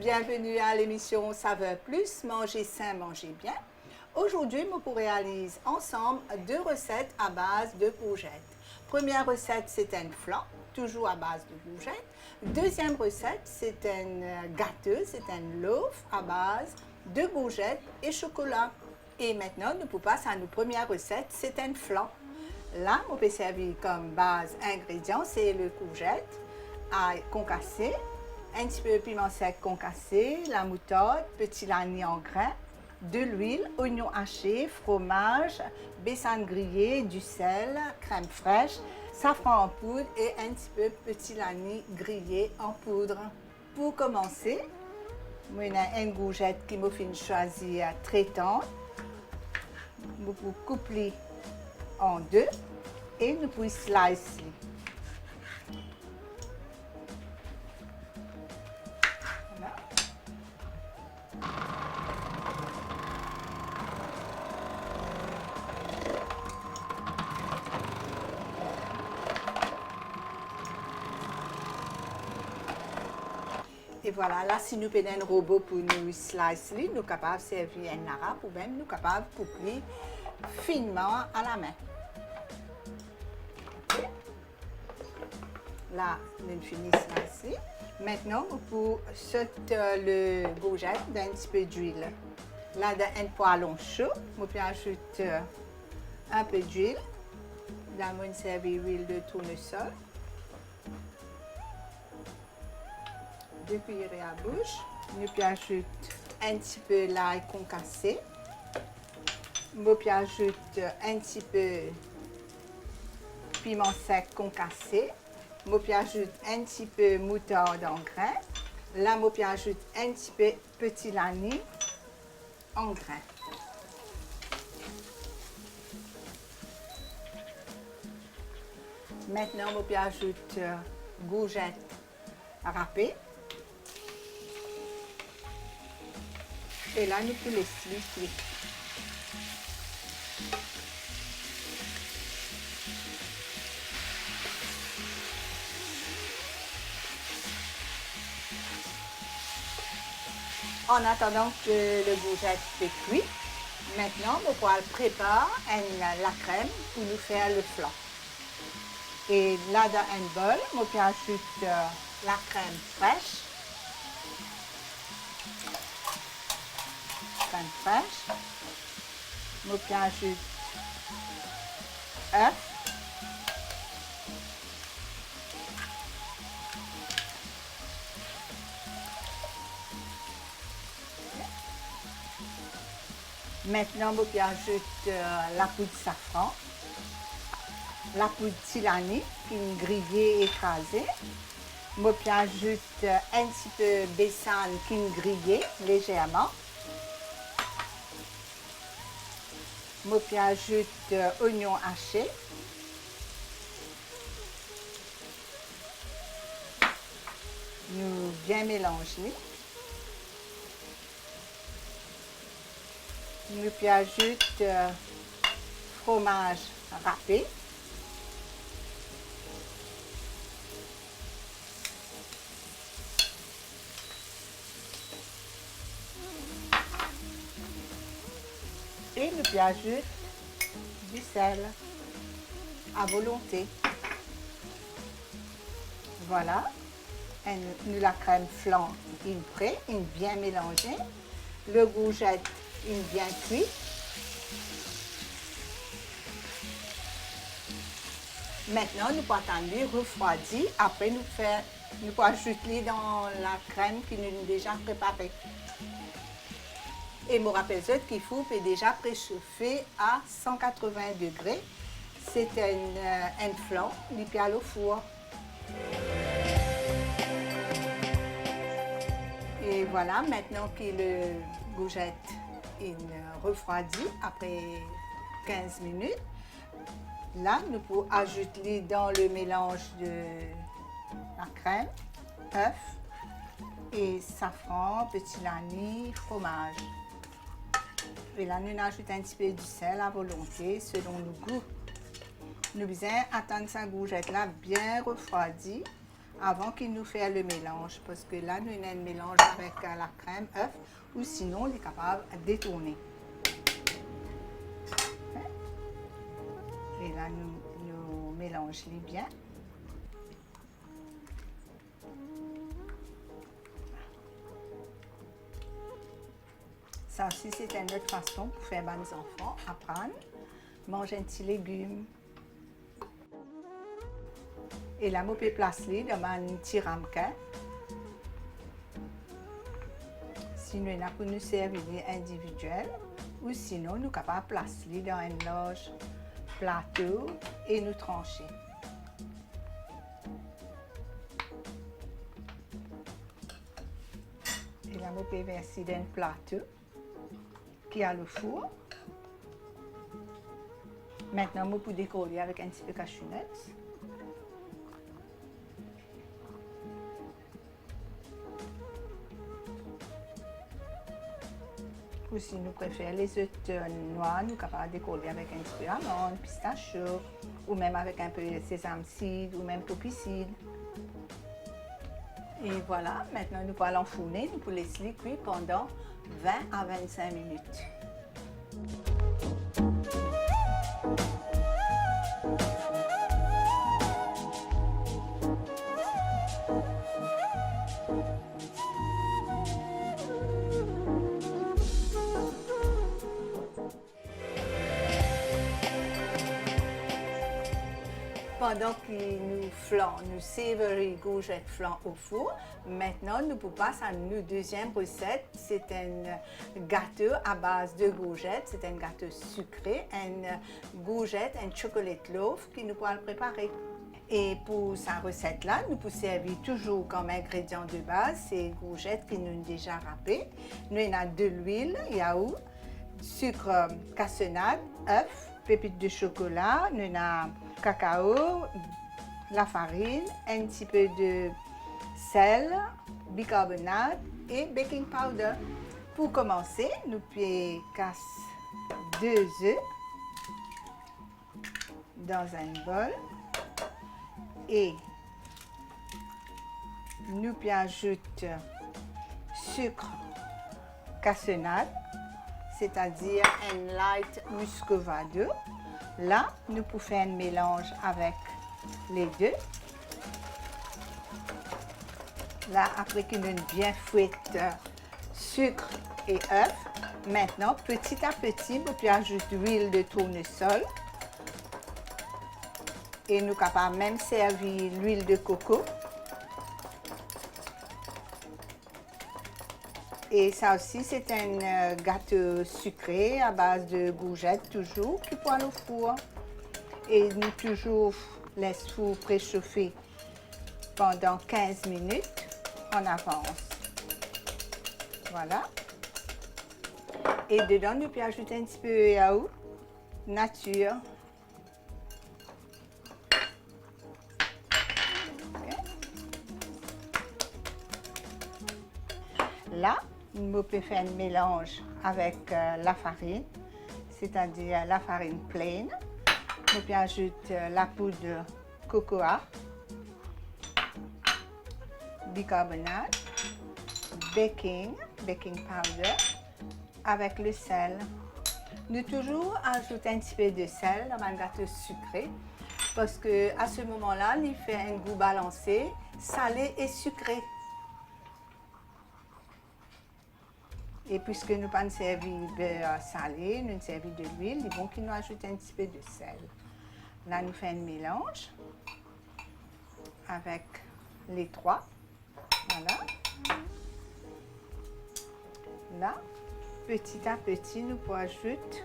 Bienvenue à l'émission Saveur Plus, manger sain, manger bien. Aujourd'hui, nous réalisons ensemble 2 recettes à base de courgettes. Première recette, c'est un flan, toujours à base de courgettes. Deuxième recette, c'est un gâteau, c'est un loaf à base de courgettes et chocolat. Et maintenant, nous passons à notre première recette, c'est un flan. Là, on peut servir comme base ingrédients, c'est le courgette, ail concassé, un petit peu de piment sec concassé, la moutarde, petit l'anis en grains, de l'huile, oignon haché, fromage, bessan grillé, du sel, crème fraîche, safran en poudre et un petit peu petit l'anis grillé en poudre. Pour commencer, moi, j'ai une courgette qui m'a fait choisir très tendre. Nous pouvons couper en deux et nous pouvons slicer. Voilà. Et voilà, là, si nous prenons un robot pour nous slicer, nous sommes capables de servir un arabe ou même nous sommes capables de couper finement à la main. Okay. Là, nous finissons slicer. Maintenant, pour sauter le courgette d'un petit peu d'huile. Là, dans un poêlon chaud, vous pouvez ajouter un peu d'huile. Là, vous servez l'huile de tournesol. 2 cuillerées à bouche. Nous pouvons ajouter un petit peu l'ail concassé. Nous pouvons ajouter un petit peu piment sec concassé. Nous pouvons ajouter un petit peu moutarde en grains. Là, nous pouvons ajouter un petit peu petit l'anis en grains. Maintenant, nous pouvons ajouter courgettes râpées. Et là, nous pouvons les slicer. En attendant que le courgette est cuit, maintenant, on va préparer la crème pour nous faire le flan. Et là, dans un bol, on peut ajouter la crème fraîche. Crème fraîche. On peut ajouter œuf. Maintenant, on peut ajouter la poudre de safran, la poudre de tilani, qui est grillée et écrasée. On peut ajouter un petit peu de bessan qui est grillé légèrement. On peut ajouter oignon haché. Nous bien mélanger. Nous pouvons ajouter fromage râpé. Et nous pouvons ajouter du sel à volonté. Voilà, la crème flan est prête, est bien mélangée. Le courgette est bien cuit. Maintenant, nous pouvons attendre refroidir. Après, nous pouvons ajouter dans la crème qui nous est déjà préparée. Et je rappelle qu'il faut déjà préchauffer à 180 degrés. C'est un flan, il peut aller au four. Et voilà, maintenant que le courgette est refroidi après 15 minutes, là, nous pouvons ajouter dans le mélange de la crème, œuf et safran, petit l'anis, fromage. Et là, nous ajoutons un petit peu du sel à volonté, selon le goût. Nous devons attendre sa courgette là bien refroidie avant qu'il nous fasse le mélange. Parce que là, nous avons un mélange avec la crème, œuf, ou sinon, on est capable de détourner. Et là, nous mélangeons bien. Ça aussi, c'est une autre façon pour faire les enfants apprendre à manger un petit légume. Et là, on peut placer dans un petit ramequin. Si nous avons pour nous servir individuel, ou sinon, nous sommes capables de placer dans un large plateau et nous trancher. Et là, on peut verser dans un plateau qui a le four. Maintenant, on peut décorer avec un petit peu de cashew nuts. Ou si nous préférons les œufs noirs, nous sommes capables de décorer avec un petit peu d'amande, pistachio, ou même avec un peu de sésame seed, ou même poppy seed. Et voilà, maintenant nous allons enfourner, nous pouvons laisser cuire pendant 20 à 25 minutes. Pendant que nous flanc, nous savory courgette flan au four, maintenant nous pouvons passer à notre deuxième recette. C'est un gâteau à base de courgettes, c'est un gâteau sucré, un courgette, un chocolate loaf que nous pouvons préparer. Et pour cette recette-là, nous pouvons servir toujours comme ingrédient de base ces courgettes que nous avons déjà râpées. Nous avons de l'huile, yaourt, sucre cassonade, œuf, pépites de chocolat, nous avons cacao, la farine, un petit peu de sel, bicarbonate et baking powder. Pour commencer, nous pouvons casser 2 œufs dans un bol et nous pouvons ajouter sucre cassonade, c'est-à-dire un light muscovado. Là, nous pouvons faire un mélange avec les deux. Là, après que nous avons bien fouetté sucre et œuf, maintenant, petit à petit, nous pouvons ajouter l'huile de tournesol. Et nous sommes capables même servir l'huile de coco. Et ça aussi, c'est un gâteau sucré à base de courgettes, toujours, qui poêle au four. Et nous toujours laisse four préchauffer pendant 15 minutes en avance. Voilà. Et dedans, nous pouvons ajouter un petit peu de yaourt nature. Okay. Là, nous pouvons faire un mélange avec la farine, c'est-à-dire la farine pleine. Nous pouvons ajouter la poudre de cocoa, bicarbonate, baking powder, avec le sel. Nous toujours ajouter un petit peu de sel dans un gâteau sucré parce que à ce moment-là, il fait un goût balancé, salé et sucré. Et puisque nous pas servi beurre salé, nous servi de l'huile, il est bon qu'il nous ajoute un petit peu de sel. Là, nous faisons un mélange avec les trois. Voilà. Là, petit à petit, nous pouvons ajouter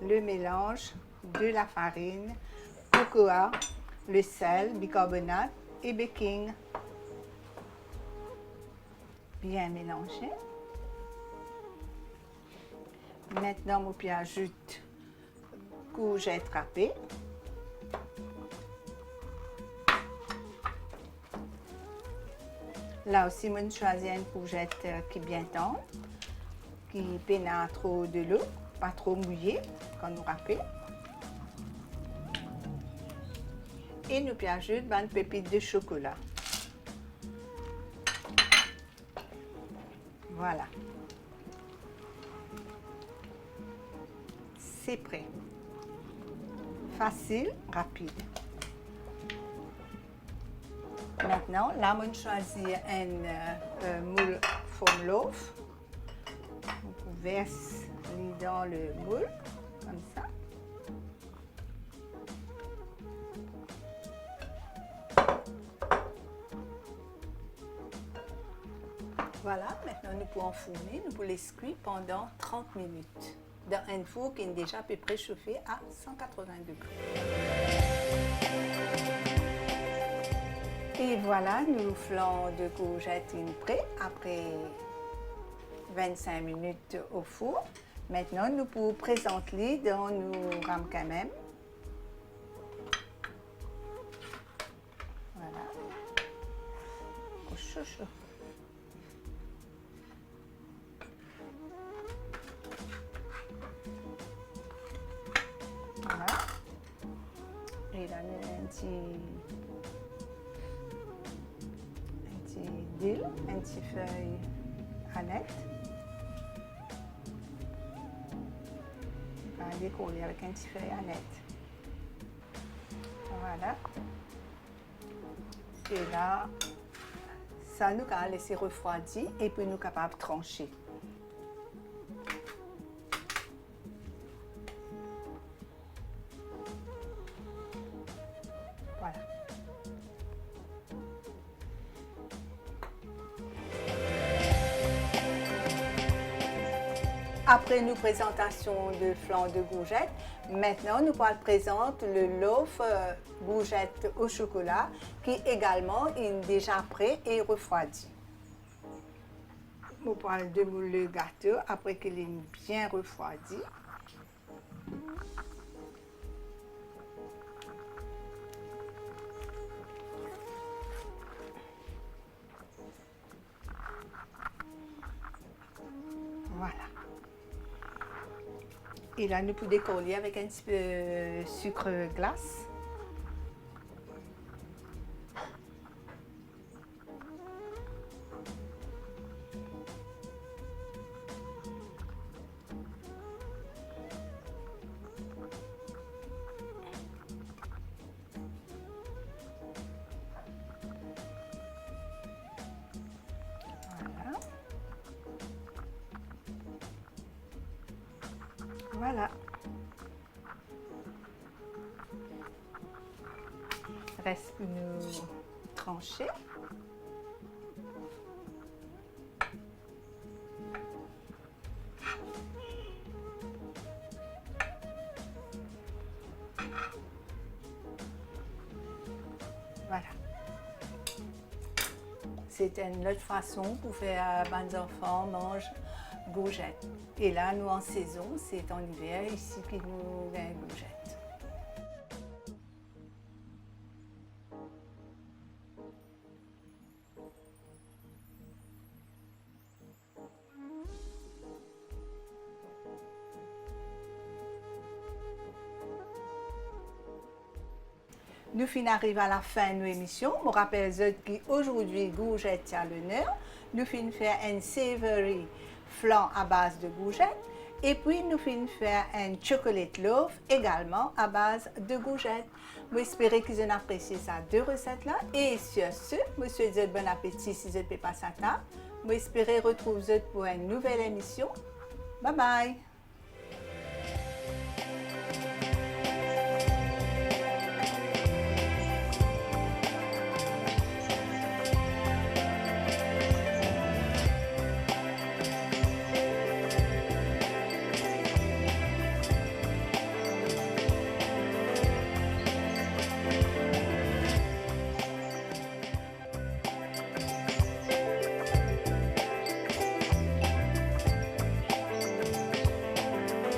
le mélange de la farine, cocoa, le sel, bicarbonate et baking. Bien mélanger. Maintenant, on peut ajouter courgettes râpées. Là aussi, on choisit une courgette qui est bien tendre, qui pénètre trop de l'eau, pas trop mouillée quand nous râpons. Et nous pouvons ajouter une pépite de chocolat. Voilà. C'est prêt. Facile, rapide. Maintenant, là, on choisit un moule foam loaf. On verse dans le moule, comme ça. Voilà, maintenant nous pouvons enfourner, nous pouvons les cuire pendant 30 minutes dans un four qui est déjà à peu près chauffé à 180 degrés. Et voilà, nos flancs de courgettes sont prêts après 25 minutes au four. Maintenant, nous pouvons présenter dans nos rames quand même. Voilà. Oh, chaud, chaud. Voilà. Et là, nous avons un petit dill, un petit feuille aneth. On va décoller avec un petit feuille aneth. Voilà. Et là, ça nous a laissé refroidir et puis nous sommes capables de trancher. Voilà. Après nos présentations de flan de courgettes, maintenant nous présentons le loaf courgette au chocolat qui également est déjà prêt et refroidi. Nous prenons le gâteau après qu'il est bien refroidi. Voilà. Et là, nous pouvons décoller avec un petit peu de sucre glace. Voilà. Reste pour nous trancher. Voilà. C'est une autre façon pour faire les enfants mangent courgettes. Et là, nous en saison, c'est en hiver ici que nous avons courgettes. Nous arrivons à la fin de nos émissions. Je rappelle qu'aujourd'hui, courgette à l'honneur. Nous faire un savory flan à base de courgettes. Et puis, nous faire un chocolate loaf également à base de courgettes. J'espère que vous avez apprécié ces deux recettes-là. Et sur ce, je vous souhaite bon appétit si vous ne pouvez pas à table. J'espère retrouver vous pour une nouvelle émission. Bye bye!